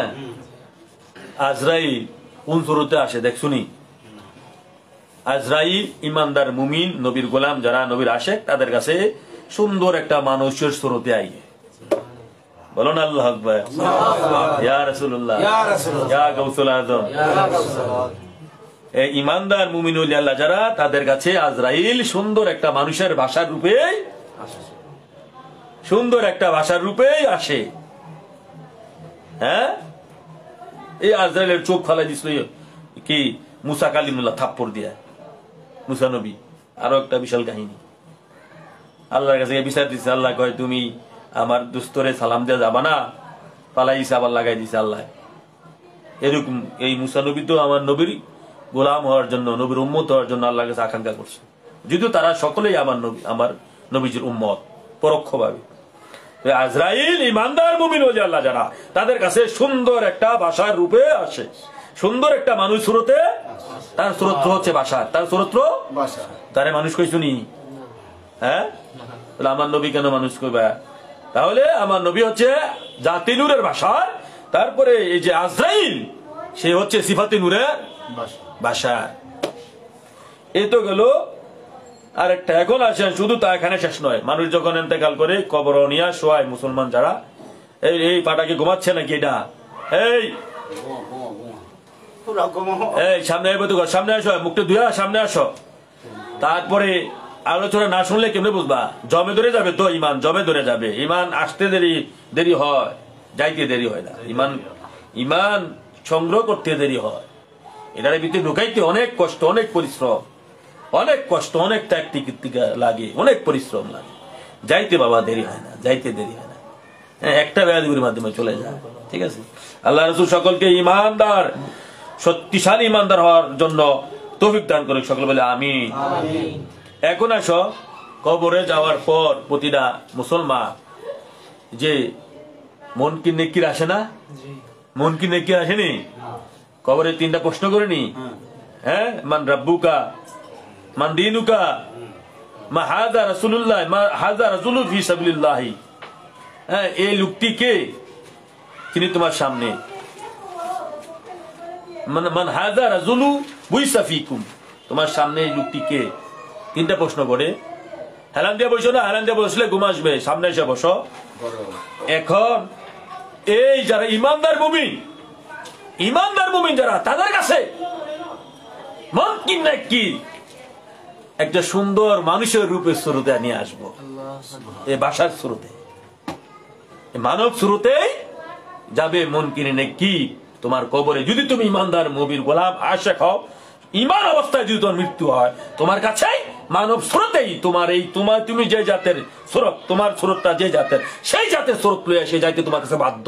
আজরাইল কোন সুরতে আসে দেখ শুনি? আজরাইল ইমানদার মুমিন নবীর গোলাম যারা নবীর আশেক তাদের কাছে সুন্দর একটা মানুষের সুরতে আই। বলুন আল্লাহু আকবার, ইয়া রাসূলুল্লাহ, ইয়া গাউসুল আযম। এই ইমানদার মুমিন ওলি আল্লাহ যারা, তাদের কাছে আজরাইল সুন্দর একটা মানুষের ভাষার রূপে, সুন্দর একটা ভাষার রূপেই আসে। হ্যাঁ, এই আজরাইলের চোখ ফালাই দিছিল কি মুসা কালিমুল্লাহ থাপ্পড় দিয়া, মুসা নবী। আরো একটা বিশাল কাহিনী, আল্লাহর কাছে বিচার দিচ্ছে। আল্লাহ কয় তুমি আমার দুস্তরে সালাম দিয়ে যাবা না, পালাইছে আবার লাগাই দিছে আল্লাহ। এরকম এই মুসা নবী তো আমার নবীর গোলাম হওয়ার জন্য, নবীর উম্মত হওয়ার জন্য আল্লাহর কাছে আকাঙ্ক্ষা করছে, যদিও তারা সকলেই আমার নবী, আমার নবীজির উম্মত পরোক্ষভাবে। আজরাইল ইমানদার মুমিন ওলি আল্লাহ যারা, তাদের কাছে সুন্দর একটা ভাষার রূপে আসে, সুন্দর একটা মানুষ সুরতে। তার সুরত্র হচ্ছে ভাষা, তার সুরত্র তারে মানুষ কই শুনি? হ্যাঁ, আমার নবী কেন মানুষ কইবা? তাহলে আমার নবী হচ্ছে জাতি নূরের ভাষা। তারপরে এই যে আজরাইল, সে হচ্ছে সিফাতি নূরের ভাষা। এই তো গেল আরেকটা। এখন আসেন, শুধু তা এখানে শেষ নয়। মানুষ যখন ইন্তেকাল করে কবর নিয়ে শোয়ায় মুসলমান যারা, এই পাটাকে ঘুমাচ্ছে নাকি এটা? এই সামনে সামনে আসো, মুখটা ধুয়া সামনে আসো। তারপরে আলোচনা না শুনলে কেমনে বুঝবা? জমে ধরে যাবে তো, ইমান জমে ধরে যাবে। ইমান আসতে দেরি হয়, যাইতে দেরি হয় না। ইমান সংগ্রহ করতে দেরি হয়। এটার ভিতরে ঢুকাইতে অনেক কষ্ট, অনেক পরিশ্রম, অনেক কষ্ট, অনেক ত্যাগ তিতিক্ষা লাগে, অনেক পরিশ্রম লাগে। যাইতে বাবা দেরি হয় না, যাইতে দেরি হয় না। একটা বেয়াদবির মাধ্যমে চলে যায়। ঠিক আছে, আল্লাহ রাসূল সকলকে ইমানদার, শক্তিশালী ইমানদার হওয়ার জন্য তৌফিক দান করে। সকল বলে আমিন। এখন আসো, কবরে যাওয়ার পর প্রতিটা মুসলমান যে মন কি নেকির আসে না? মন কি নেকির আসেনি? কবরে তিনটা প্রশ্ন করেনি? হ্যাঁ, মান রাব্বুকা, মান দীনুকা, মা হাযা রাসূলুল্লাহ, মা হাযা রাসূলু ফি সাবিলিল্লাহ। হ্যাঁ, এই লোকটি কে? তিনি তোমার সামনে। মান হাযা রাসূলু বুইসা ফিকুম, তোমার সামনে এই লোকটি কে? তিনটা প্রশ্ন করে। হেলান দিয়ে বসো না, হেলান দিয়ে বসলে ঘুম আসবে। সামনে এসে বসো। এখন এই যারা ইমানদার মুমিন, ইমানদার মুমিন যারা, তাদের কাছে মন কি নাকি একটা সুন্দর মানুষের রূপে শুরুতে নিয়ে আসবো। এই ভাষার শুরুতে, মানব শুরুতে যাবে মন কিনে নাকি তোমার কবরে। যদি তুমি ইমানদার মুমিন গোলাম আশিক হও, ইমান অবস্থায় যদি তোমার মৃত্যু হয়, তোমার কাছে মানব স্রোতেই তুমি যে জাতের স্রোত, তোমার স্রোতটা যে জাতের, সেই জাতের স্রোত লইয়া সে যাইতে তোমার কাছে বাধ্য।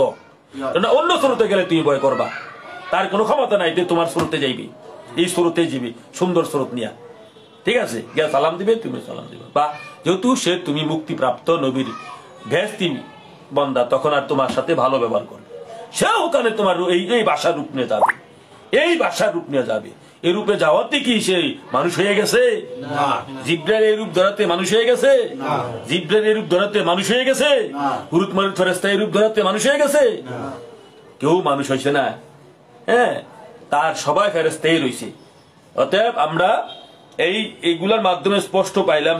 অন্য স্রোতে গেলে তুমি ভয় করবা, তার কোনো ক্ষমতা নাই যে তোমার স্রোতে যাইবি। এই স্রোতে যাবি সুন্দর স্রোত নিয়া। ঠিক আছে, গিয়া সালাম দিবে, তুমি সালাম দিবে। বা যেহেতু সে তুমি মুক্তিপ্রাপ্ত নবীর ভেস্তি বন্দা, তখন আর তোমার সাথে ভালো ব্যবহার করবে। সে ওখানে তোমার এই ভাষার রূপ নিয়ে যাবে, এই ভাষার রূপ নিয়ে যাবে। এই রূপে যাওয়াতে কি সে মানুষ হয়ে গেছে? জিব্রাইল এই রূপ ধরাতে মানুষ হয়ে গেছে? জিব্রাইল এই রূপ ধরাতে মানুষ হয়ে গেছে? হুরুত মারুত ফেরেশতা এই রূপ ধরাতে মানুষ হয়ে গেছে? কেউ মানুষ হয়েছে না। হ্যাঁ, তার সবাই ফেরেশতাই রয়েছে। অতএব আমরা এইগুলার মাধ্যমে স্পষ্ট পাইলাম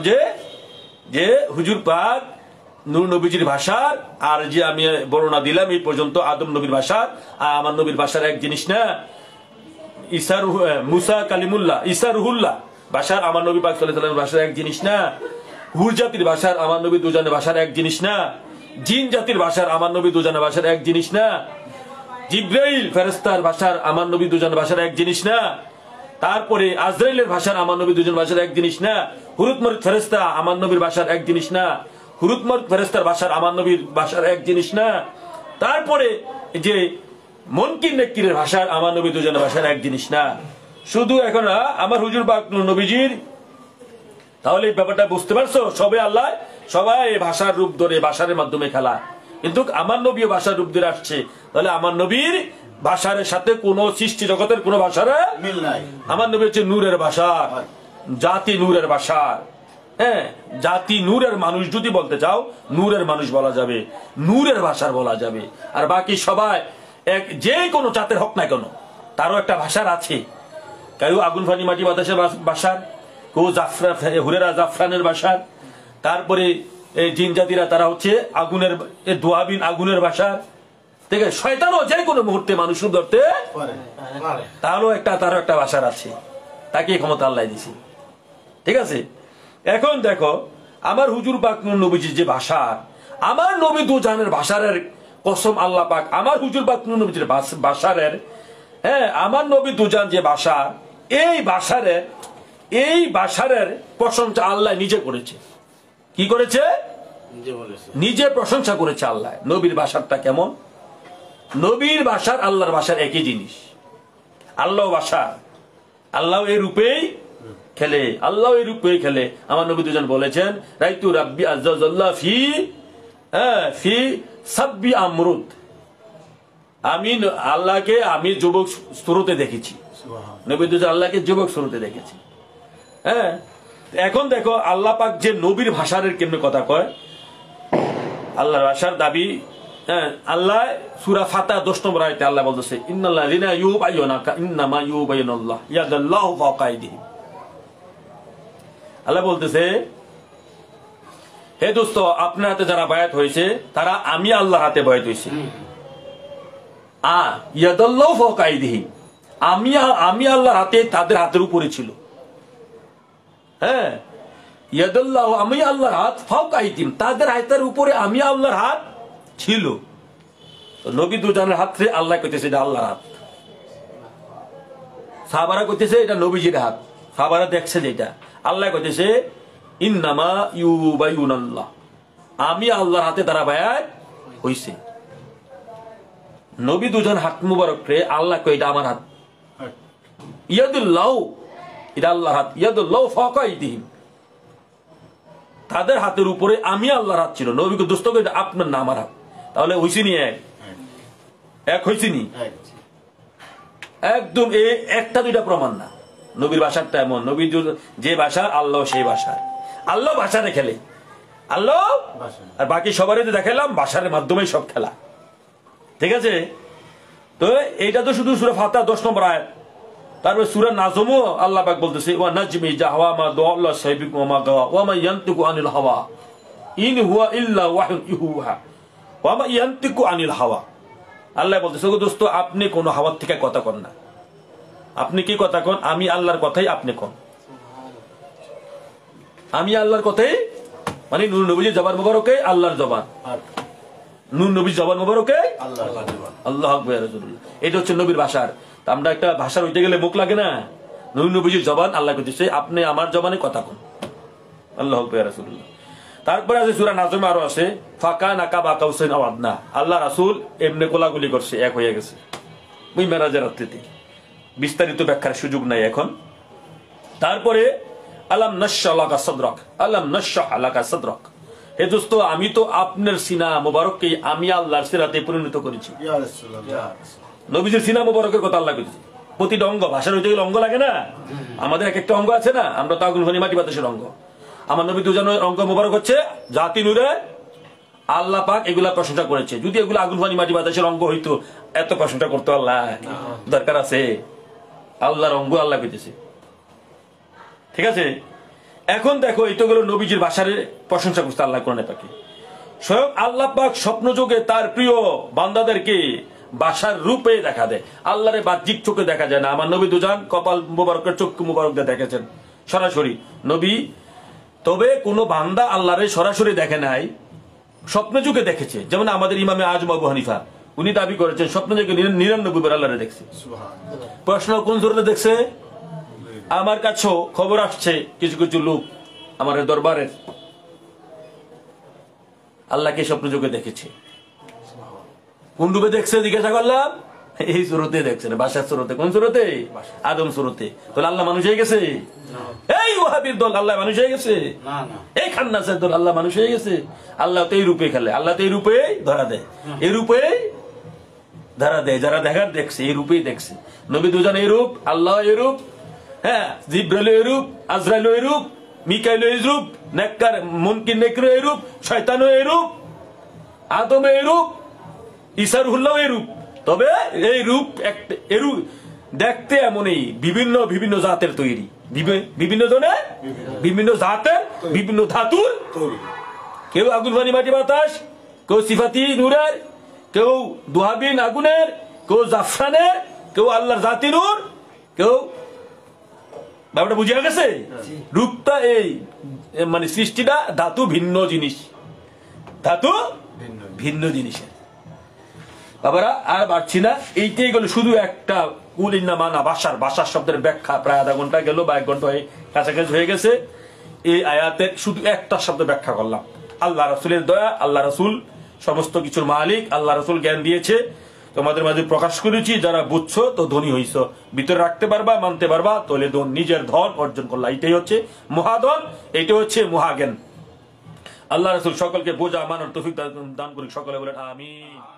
যে হুজুর পাক নূর নবীজির ভাষার আর যে আমি বর্ণনা দিলাম এই পর্যন্ত আদম নবীর ভাষার আর আমার নবীর ভাষার এক জিনিস না। মুসা কালিমুল্লাহ, ঈসা রুহুল্লাহ ভাষার আমার নবী পাক সাল্লাল্লাহু আলাইহি ওয়াসাল্লামের ভাষার এক জিনিস না। হুর জাতির ভাষার আমার নবী দুজনের ভাষার এক জিনিস না। জিন জাতির ভাষার আমার নবী দুজনের ভাষার এক জিনিস না। জিব্রাইল ফেরেশতার ভাষার আমার নবী দুজনের ভাষার এক জিনিস না। তারপরে আজরাইলের ভাষার আমার নবী দুজন ভাষার এক জিনিস না। হুরুত মারুত ফেরেশতা আমার নবীর ভাষার এক জিনিস না। হুরুত মারুত ফেরেশতার ভাষার আমার নবীর ভাষার এক জিনিস না। তারপরে যে মুনকির নেকিরের ভাষার আমার নবী দুজনের ভাষার এক জিনিস না। শুধু এখন আমার হুজুর পাক নবীজির, তাহলে এই ব্যাপারটা বুঝতে পারছো? সবাই ভাষার রূপ ধরে ভাষার মাধ্যমে খেলা, কিন্তু আমার নবীও ভাষার রূপ ধরে আসছে। তাহলে আমার নবীর ভাষার সাথে কোন সৃষ্টি জগতের কোন ভাষার মিল নাই। আমার নবী হচ্ছে নূরের ভাষা, জাতি নূরের ভাষা। হ্যাঁ, জাতি নূরের মানুষ যদি বলতে চাও নূরের মানুষ বলা যাবে, নূরের ভাষার বলা যাবে। আর বাকি সবাই এক, যে কোনো জাতের হোক না কেন তারও একটা ভাষার আছে। কেউ আগুন ফানি মাটি বাতাসের ভাষার, কেউ হুরেরা জাফরানের ভাষার, তারপরে জিন জাতিরা তারা হচ্ছে আগুনের দোয়াবিন আগুনের ভাষার। ঠিক আছে, শয়তানও যে কোনো মুহূর্তে মানুষ ধরতে তারও তারও একটা ভাষার আছে, তাকে ক্ষমতা আল্লাহ দিছি। ঠিক আছে, এখন দেখো আমার হুজুর পাক নবীজির যে ভাষা, আমার নবী দু জানের ভাষারের কসম আল্লাহ পাক আমার হুজুর পাক নবীজির ভাষারের, হ্যাঁ, আমার নবী দুজান যে ভাষা, এই ভাষারের প্রশংসা আল্লাহ নিজে করেছে। কি করেছে? নিজে প্রশংসা করেছে আল্লাহ। নবীর ভাষাটা কেমন? নবীর ভাষার আল্লাহর ভাষার একই জিনিস। আল্লাহ ভাষা, আল্লাহ এই রূপেই খেলে, আল্লাহ এই রূপেই খেলে। আমার নবী দুজন বলেছেন, রাইতু রাব্বি আজ্জাজাল্লাহ ফি সাব্বি আমরুদ। আমি আল্লাহকে আমি যুবক স্রোতে দেখেছি। নবী দুজন আল্লাহকে যুবক স্রোতে দেখেছি। হ্যাঁ, এখন দেখো আল্লাহ পাক যে নবীর ভাষার কেমনে কথা কয়, আল্লাহর ভাষার দাবি। হ্যাঁ, আল্লাহ সূরা ফাতিহা 10 নম্বর আয়াতে আল্লাহ বলতেছে, ইন্নাল্লাযিনা ইউবাইয়ুনাকা ইন্নামা ইউবাইয়ুনাল্লাহ ইয়াদাল্লাহু ফাওকা আইদিহিম। আল্লাহ বলতেছে, হে দোস্ত, আপনার হাতে যারা বায়াত হয়েছে তারা আমি আল্লাহর হাতে বায়াত হয়েছে। ইয়াদাল্লাহু ফাওকা আইদিহিম, আমি আল্লাহর হাতে তাদের হাতের উপরে ছিল। হ্যাঁ, ইয়াদাল্লাহু, আমি আল্লাহর হাত, ফাওকা আইদিহিম, তাদের হাতের উপরে আমি আল্লাহর হাত ছিল। নবী দুজনের হাতে আল্লাহ কইতেছে এটা আল্লাহর হাত, সাহাবারা কইতেছে এটা নবীজির হাত। সাহাবারা দেখছে যেটা, আল্লাহ কইতেছে ইন্নামা ইউবাইয়ুনাল্লাহ, আমি আল্লাহর হাতে তারা বায়াত হইছে। নবী দুজন হাত মুবারক রে আল্লাহ কই এটা আমার হাত। ইয়াদুল্লাহ, এটা আল্লাহর হাত। ইয়াদুল্লাহ ফাওকা আইদিহিম, তাদের হাতের উপরে আমি আল্লাহর হাত ছিল। নবীকে দোস্ত কই এটা আপনার না আমার হাত। তাহলে হইছে নি এক হইছে নি? একদম একটা দুইটা প্রমাণ না। নবীর ভাষাটা এমন, নবীর যে ভাষা আল্লাহ সেই ভাষা। আল্লাহ ভাষাতে খেলে, আল্লাহ আর বাকি সবারই দেখালাম ভাষার মাধ্যমে সব খেলা। ঠিক আছে, তো এইটা তো শুধু সূরা ফাতিহা 10 নম্বর আয়াত। তারপরে সূরা নাজমও আল্লাহ পাক বলতেছে, ওয়া নাজমি ইযা হাওয়া মা দাল্লা সাইবিকুম ওয়া মা গাওয়া ওয়া মা ইয়ানতিকু আনিল হাওয়া ইন হুয়া ইল্লা ওয়াহয়ুন ইউহা ওয়া মা ইয়ানতিকু আনিল হাওয়া। আল্লাহ বলতেছে, ওগো দোস্ত, আপনি কোন হাওয়ার থেকে কথা কন না। আপনি কি কথা কন? আমি আল্লাহর কথাই আপনি কন। আমি আল্লাহর কথাই, মানে নূর নবীর জবান মুবারকে আল্লাহর জবান, নূর নবীর জবান মুবারকে আল্লাহ আকবার। এটা হচ্ছে নবীর ভাষার। আমরা একটা ভাষার উঠে গেলে মুখ লাগে না? নূর নবীর জবান আল্লাহ কইতেছে আপনি আমার জবানে কথা কন। আল্লাহ আকবার রাসূলুল্লাহ। তারপরে আছে সূরা নাজমে আরো আছে, ফাকানা কাবা কাউসাইন আও আদনা। আল্লাহ রাসূল এমনি কোলাগুলি করছে, এক হয়ে গেছে ওই মেরাজের রাত্রিতে। বিস্তারিত ব্যাখ্যার সুযোগ নাই এখন। তারপরে আলাম নাশরাহ লাকা সাদরাক, আলাম নাশরাহ লাকা সাদরাক। হে দোস্ত, আমি তো আপনার সিনা মুবারককে আমি আল্লাহর সিরাতে পরিণত করেছি। ইয়া রাসূলুল্লাহ, নবীজির সিনা মুবারকের কথা আল্লাহ কইছে। প্রতিটা অঙ্গ, ভাষার হইতে গেলে অঙ্গ লাগে না? আমাদের এক একটা অঙ্গ আছে না? আমরা তো আগুন ফানি মাটি বাতাসের অঙ্গ। আমার নবী দুজনের অঙ্গ মুবারক হচ্ছে জাতি নূরে। আল্লাহ পাক এগুলা প্রশংসা করেছে। যদি এগুলো আগুন ফানি মাটি বাতাসের অঙ্গ হইতো এত প্রশংসা করতো আল্লাহ? দরকার আছে? আল্লাহর অঙ্গ আল্লাহ কইতেছে। ঠিক আছে, এখন দেখো এইটা গেল নবীজির ভাষার প্রশংসা করছে আল্লাহ কোরআনে পাকে। স্বয়ং আল্লাহ পাক স্বপ্ন যোগে তার প্রিয় বান্দাদেরকে ভাষার রূপে দেখা দেয়। আল্লাহরে বাহ্যিক চোখে দেখা যায় না। আমার নবী দুজন কপাল মুবারকের চক্ষু মুবারক দিয়ে দেখেছেন সরাসরি নবী। তবে কোন বান্দা আল্লাহরে সরাসরি দেখে নাই, স্বপ্ন যুগে দেখেছে। যেমন আমাদের ইমামে আজম আবু হানিফা, উনি দাবি করেছেন স্বপ্ন যুগে 99 বার আল্লাহরে দেখছে। প্রশ্ন, কোন সুরতে দেখছে? আমার কাছেও খবর আসছে কিছু কিছু লোক আমার দরবারের আল্লাহকে স্বপ্ন যুগে দেখেছে। কোন রূপে দেখছে জিজ্ঞাসা করলাম? এই সুরতে দেখছে না, বাসার সুরতে। কোন সুরতে? আদম সুরতে। তাহলে আল্লাহ মানুষ হয়ে গেছে? এই ওয়াহাবির দল আল্লাহ মানুষ হয়ে গেছে? এই খান্নাসের দল আল্লাহ মানুষ হয়ে গেছে? আল্লাহ তো এই রূপে খেলে, আল্লাহ তো এই রূপে ধরা দেয়, এই রূপে ধরা দেয়। যারা দেখার দেখছে এই রূপেই দেখছে। নবী দুজন এই রূপ, আল্লাহ এই রূপ, হ্যাঁ, জিব্রাইল এই রূপ, আজরাইল এই রূপ, মিকাইল এইরূপ, নেককার মুনকির নেকর এইরূপ, শয়তানও এইরূপ, আদম এইরূপ, ঈসা রুহুল্লাহ এইরূপ। তবে এই রূপ এরূপ দেখতে এমনই বিভিন্ন বিভিন্ন জাতের তৈরি, বিভিন্ন জনের বিভিন্ন জাতের বিভিন্ন ধাতুর। কেউ আগুন পানি মাটি বাতাস, কেউ সিফাতি নূরের, কেউ দুহাবিন আগুনের, কেউ জাফরানের, কেউ আল্লাহর জাতি নূর, কেউ ব্যাপারটা বুঝে গেছে। রূপটা এই মানে সৃষ্টিটা ধাতু ভিন্ন জিনিস, ধাতু ভিন্ন জিনিসের। বাবারা আর বাড়ছি না, এইটাই গেল শুধু একটা কুলিন্না মানা ভাষার শব্দের ব্যাখ্যা। প্রায় আধা ঘন্টা গেল বা 1 ঘন্টা কাছাকাছি হয়ে গেছে। এই আয়াতের শুধু একটা শব্দ ব্যাখ্যা করলাম। আল্লাহ রাসূলের দয়া, আল্লাহ রাসূল সমস্ত কিছুর মালিক, আল্লাহ রাসূল জ্ঞান দিয়েছে, তোমাদের মাঝে প্রকাশ করেছি। যারা বুঝছো তো ধনী হইছো, ভিতরে রাখতে পারবা, মানতে পারবা, তাহলে নিজের ধন অর্জন করলা। এটাই হচ্ছে মহাধন, এটা হচ্ছে মহাজ্ঞান। আল্লাহ রাসূল সকলকে বোঝা মানার তৌফিক দান করুক। সকলে বলেন আমিন।